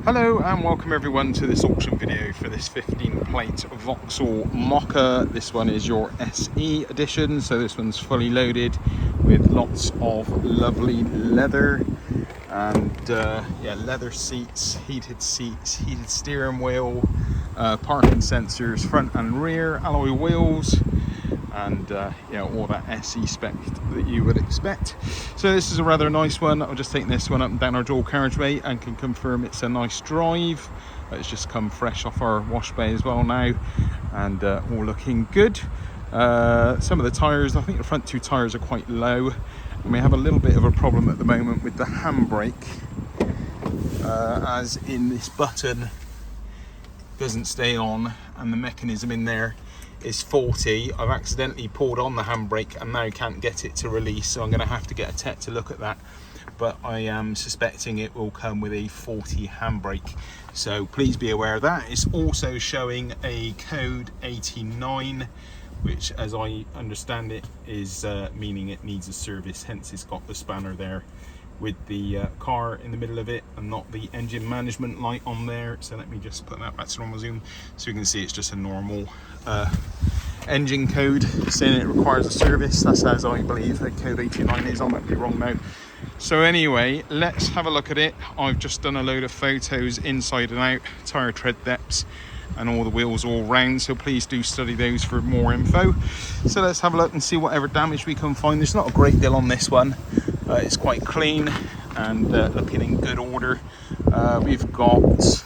Hello and welcome everyone to this auction video for this 15 plate Vauxhall Mokka. This one is your SE edition, so this one's fully loaded with lots of lovely leather and leather seats, heated steering wheel, parking sensors front and rear, alloy wheels, and all that SE spec that you would expect. So this is a rather nice one. I'll just take this one up and down our dual carriageway and can confirm it's a nice drive. It's just come fresh off our wash bay as well now, and all looking good. Some of the tyres, I think the front two tyres are quite low, and we have a little bit of a problem at the moment with the handbrake, as in this button doesn't stay on and the mechanism in there is faulty. I've accidentally pulled on the handbrake and now can't get it to release, so I'm going to have to get a tech to look at that, but I am suspecting it will come with a faulty handbrake, so please be aware of that. It's also showing a code 89, which as I understand it is meaning it needs a service, hence it's got the spanner there with the car in the middle of it and not the engine management light on there. So let me just put that back to normal zoom so you can see it's just a normal engine code saying it requires a service. That's as I believe the code 89 is. I might be wrong now. So anyway, let's have a look at it. I've just done a load of photos inside and out, tyre tread depths and all the wheels all round, so please do study those for more info. So let's have a look and see whatever damage we can find. There's not a great deal on this one. It's quite clean and looking in good order. We've got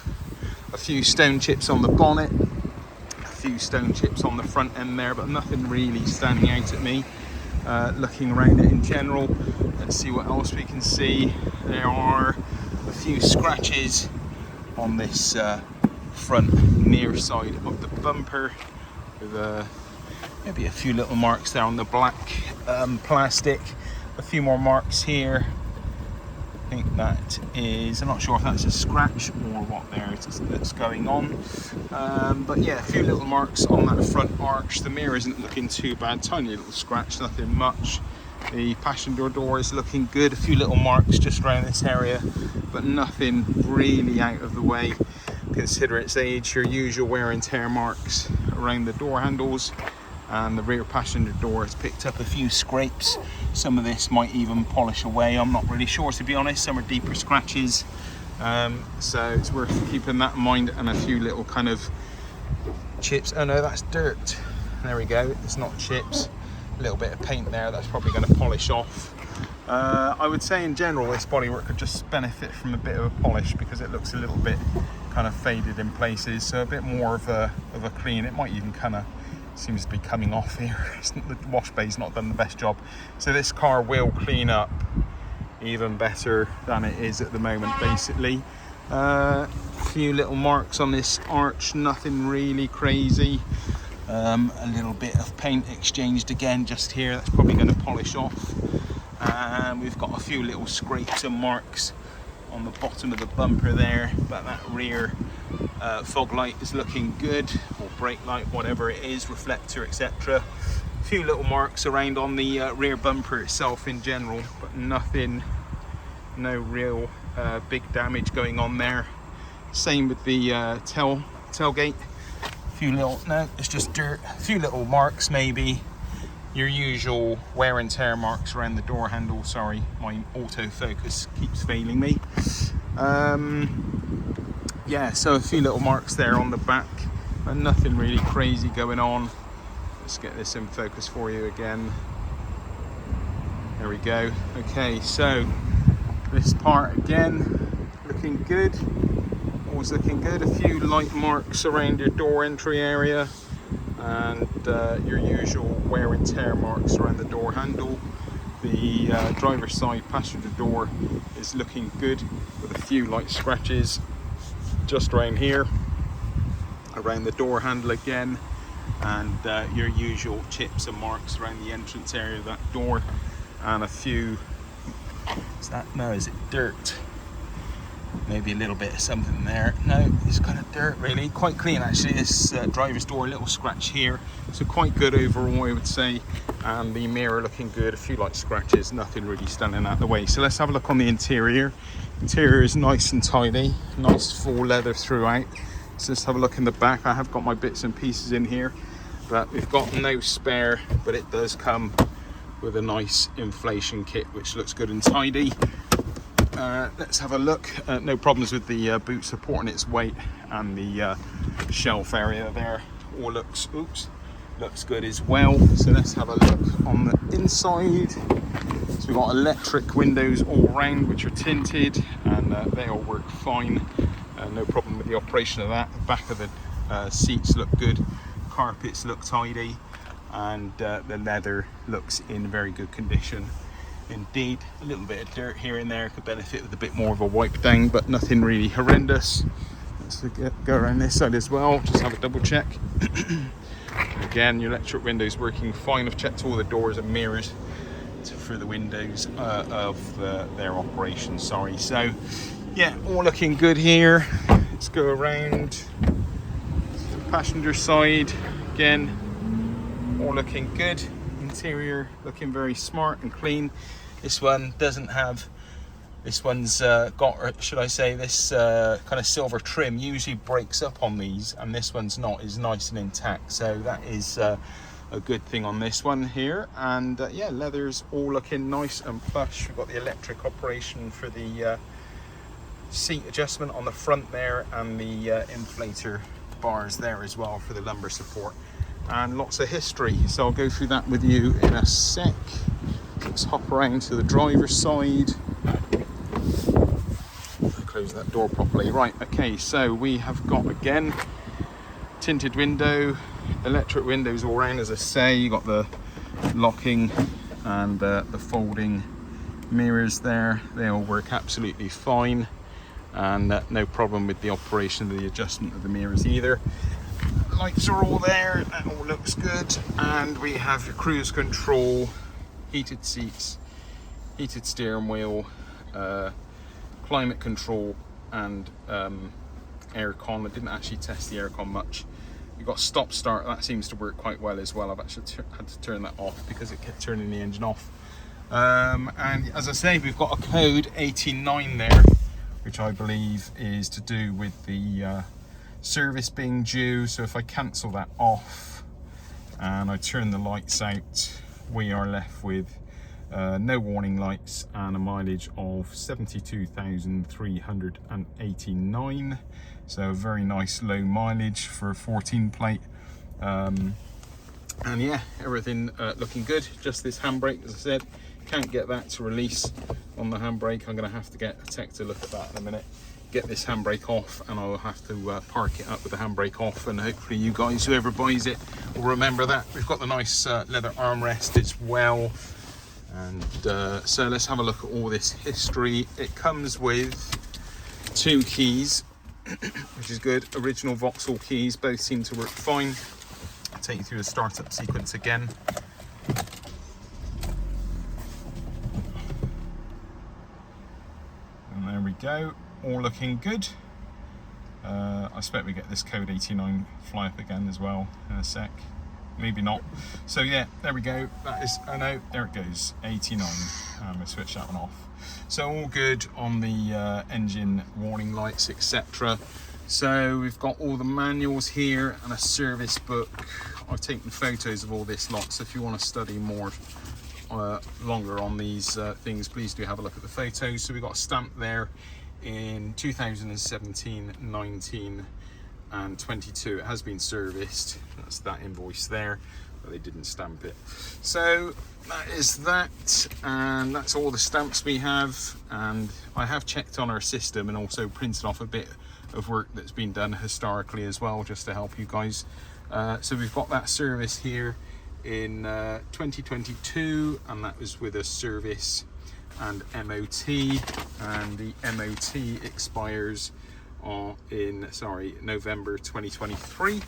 a few stone chips on the bonnet, a few stone chips on the front end there, but nothing really standing out at me. Looking around it in general, let's see what else we can see. There are a few scratches on this front near side of the bumper, with maybe a few little marks there on the black plastic. A few more marks here. I think that is, I'm not sure if that's a scratch or what there that's going on, but yeah, a few little marks on that front arch. The mirror isn't looking too bad, tiny little scratch, nothing much. The passenger door is looking good, a few little marks just around this area, but nothing really out of the way. Consider its age, your usual wear and tear marks around the door handles, and the rear passenger door has picked up a few scrapes. Some of this might even polish away, I'm not really sure to be honest. Some are deeper scratches, so it's worth keeping that in mind. And a few little kind of chips. Oh no, that's dirt. There we go, it's not chips. A little bit of paint there, that's probably going to polish off. I would say in general this bodywork could just benefit from a bit of a polish because it looks a little bit kind of faded in places, so a bit more of a clean. It might even kind of seems to be coming off here. The wash bay's not done the best job, so this car will clean up even better than it is at the moment. Basically a few little marks on this arch, nothing really crazy. A little bit of paint exchanged again just here, that's probably going to polish off. And we've got a few little scrapes and marks on the bottom of the bumper there, but that rear fog light is looking good, or brake light, whatever it is, reflector, etc. A few little marks around on the rear bumper itself in general, but nothing, no real big damage going on there. Same with the tailgate. A few little, no, it's just dirt. A few little marks maybe. Your usual wear and tear marks around the door handle. Sorry, my autofocus keeps failing me. Yeah, so a few little marks there on the back, and nothing really crazy going on. Let's get this in focus for you again. There we go. Okay, so this part again, looking good. Always looking good. A few light marks around your door entry area, and your usual wear and tear marks around the door handle. The driver's side passenger door is looking good with a few light scratches just around here, around the door handle again, and your usual chips and marks around the entrance area of that door, and a few, is that, no, is it dirt? Maybe a little bit of something there. No, it's kind of dirt really. Quite clean actually, this driver's door, a little scratch here, so quite good overall I would say. And the mirror looking good, a few light scratches, nothing really standing out the way. So let's have a look on the interior. Interior is nice and tidy, nice full leather throughout. So let's have a look in the back. I have got my bits and pieces in here, but we've got no spare, but it does come with a nice inflation kit, which looks good and tidy. Let's have a look. No problems with the boot supporting its weight, and the shelf area there all looks good as well. So let's have a look on the inside. So we've got electric windows all round, which are tinted, and they all work fine. No problem with the operation of that. The back of the seats look good, carpets look tidy, and the leather looks in very good condition indeed. A little bit of dirt here and there could benefit with a bit more of a wipe down, but nothing really horrendous. Let's go around this side as well, just have a double check. Again, your electric windows working fine. I've checked all the doors and mirrors for the windows of their operation, sorry. So yeah, all looking good here. Let's go around to the passenger side. Again, all looking good. Interior looking very smart and clean. This one doesn't have, this one's got, or should I say, this kind of silver trim usually breaks up on these, and this one's not, is nice and intact. So that is a good thing on this one here. And yeah, leather's all looking nice and plush. We've got the electric operation for the seat adjustment on the front there, and the inflator bars there as well for the lumbar support, and lots of history. So I'll go through that with you in a sec. Let's hop around to the driver's side. Close that door properly. Right, okay, so we have got, again, tinted window, electric windows all around. As I say, you got the locking and the folding mirrors there. They all work absolutely fine, and no problem with the operation of the adjustment of the mirrors either. Lights are all there, that all looks good. And we have your cruise control, heated seats, heated steering wheel, climate control, and aircon. I didn't actually test the aircon much. You've got stop start, that seems to work quite well as well. I've actually had to turn that off because it kept turning the engine off. And as I say, we've got a code 89 there, which I believe is to do with the service being due. So if I cancel that off and I turn the lights out, we are left with no warning lights and a mileage of 72,389. So a very nice low mileage for a 14 plate. And yeah, everything looking good. Just this handbrake, as I said, can't get that to release on the handbrake. I'm going to have to get a tech to look at that in a minute. Get this handbrake off, and I'll have to park it up with the handbrake off, and hopefully you guys, whoever buys it, will remember that. We've got the nice leather armrest as well. And so let's have a look at all this history. It comes with 2 keys, which is good. Original Vauxhall keys, both seem to work fine. I'll take you through the startup sequence again. And there we go, all looking good. I expect we get this code 89 fly up again as well in a sec. Maybe not. So yeah, there we go. That is, oh no, there it goes, 89. We'll switch that one off. So all good on the engine warning lights, etc. So we've got all the manuals here and a service book. I've taken photos of all this lot, so if you want to study more longer on these things, please do have a look at the photos. So we've got a stamp there in 2017, 19 and 22. It has been serviced. That's that invoice there, but they didn't stamp it. So that is that, and that's all the stamps we have. And I have checked on our system and also printed off a bit of work that's been done historically as well, just to help you guys. So we've got that service here in 2022, and that was with a service and MOT, and the MOT expires in November 2023.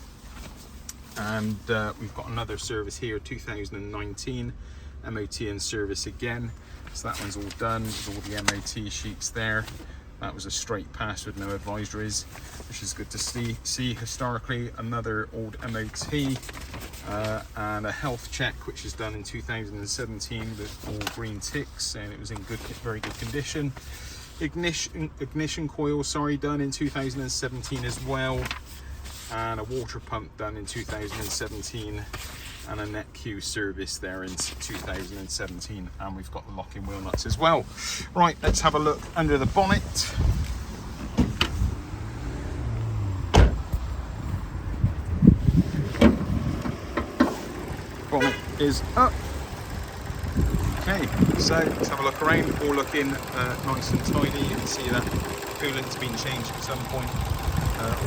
And we've got another service here, 2019 MOT and service again. So that one's all done with all the MOT sheets there. That was a straight pass with no advisories, which is good to see historically. Another old MOT and a health check, which is done in 2017 with all green ticks, and it was in very good condition. ignition coil, sorry, done in 2017 as well, and a water pump done in 2017, and a net Q service there in 2017, and we've got the locking wheel nuts as well. Right, let's have a look under the bonnet. Bonnet is up. Okay, so let's have a look around. All looking nice and tidy. You can see that coolant's been changed at some point.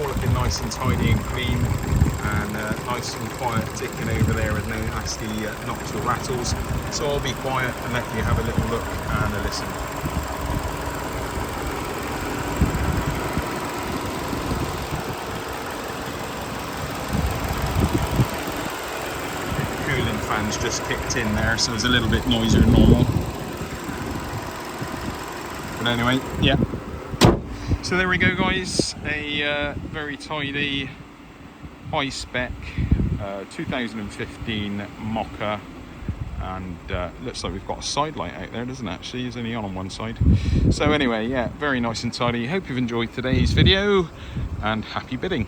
All looking nice and tidy and clean, and nice and quiet ticking over there with no nasty knocks or rattles. So I'll be quiet and let you have a little look and a listen. Fans just kicked in there, so it's a little bit noisier than normal. But anyway, yeah. So there we go, guys. A very tidy, high spec 2015 Mokka, and looks like we've got a side light out there, doesn't it? Actually, it's only on one side. So anyway, yeah, very nice and tidy. Hope you've enjoyed today's video, and happy bidding.